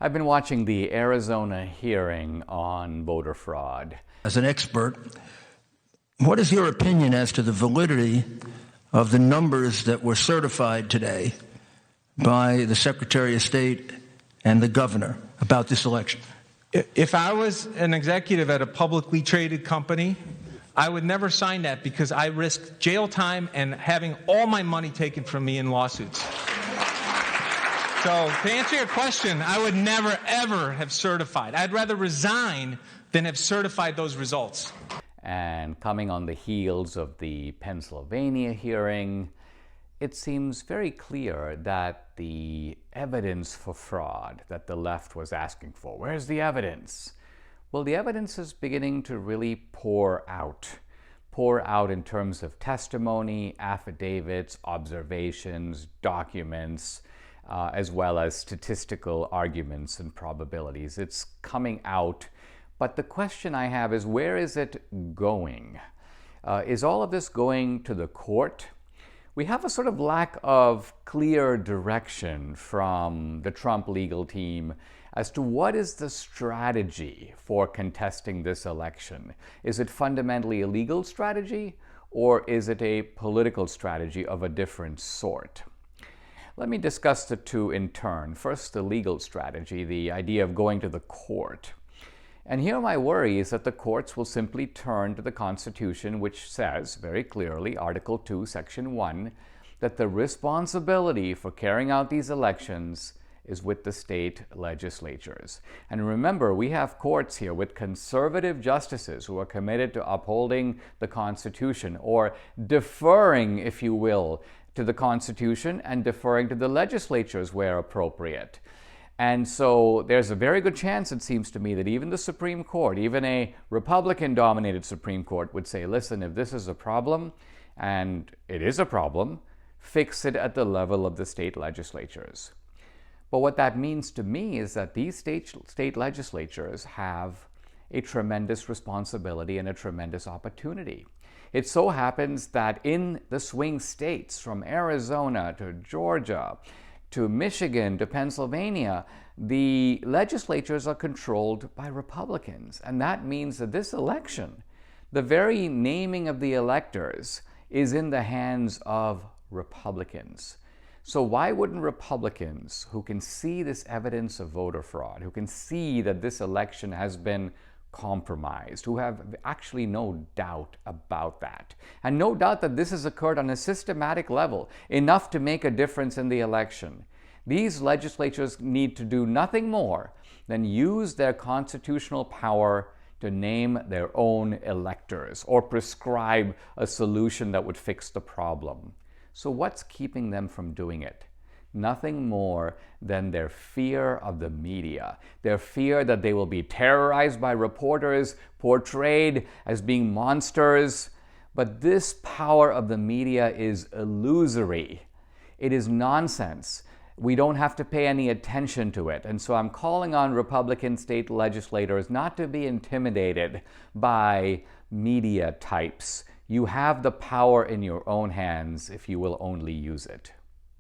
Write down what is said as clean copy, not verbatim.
I've been watching the Arizona hearing on voter fraud. As an expert, what is your opinion as to the validity of the numbers that were certified today by the Secretary of State and the governor about this election? If I was an executive at a publicly traded company, I would never sign that because I risk jail time and having all my money taken from me in lawsuits. So to answer your question, I would never, ever have certified. I'd rather resign than have certified those results. And coming on the heels of the Pennsylvania hearing, it seems very clear that the evidence for fraud that the left was asking for, where's the evidence? Well, the evidence is beginning to really pour out in terms of testimony, affidavits, observations, documents, as well as statistical arguments and probabilities. It's coming out, but the question I have is, where is it going? Is all of this going to the court? We have a sort of lack of clear direction from the Trump legal team as to what is the strategy for contesting this election. Is it fundamentally a legal strategy, or is it a political strategy of a different sort? Let me discuss the two in turn. First, the legal strategy, the idea of going to the court. And here my worry is that the courts will simply turn to the Constitution, which says very clearly, Article 2, Section 1, that the responsibility for carrying out these elections is with the state legislatures. And remember, we have courts here with conservative justices who are committed to upholding the Constitution, or deferring, if you will, to the Constitution and deferring to the legislatures where appropriate. And so there's a very good chance, it seems to me, that even the Supreme Court, even a Republican-dominated Supreme Court, would say, listen, if this is a problem, and it is a problem, fix it at the level of the state legislatures. But what that means to me is that these state legislatures have a tremendous responsibility and a tremendous opportunity. It so happens that in the swing states, from Arizona to Georgia, to Michigan, to Pennsylvania, the legislatures are controlled by Republicans. And that means that this election, the very naming of the electors, is in the hands of Republicans. So why wouldn't Republicans, who can see this evidence of voter fraud, who can see that this election has been compromised, who have actually no doubt about that, and no doubt that this has occurred on a systematic level, enough to make a difference in the election, these legislatures need to do nothing more than use their constitutional power to name their own electors or prescribe a solution that would fix the problem. So what's keeping them from doing it? Nothing more than their fear of the media, their fear that they will be terrorized by reporters, portrayed as being monsters. But this power of the media is illusory. It is nonsense. We don't have to pay any attention to it. And so I'm calling on Republican state legislators not to be intimidated by media types. You have the power in your own hands if you will only use it.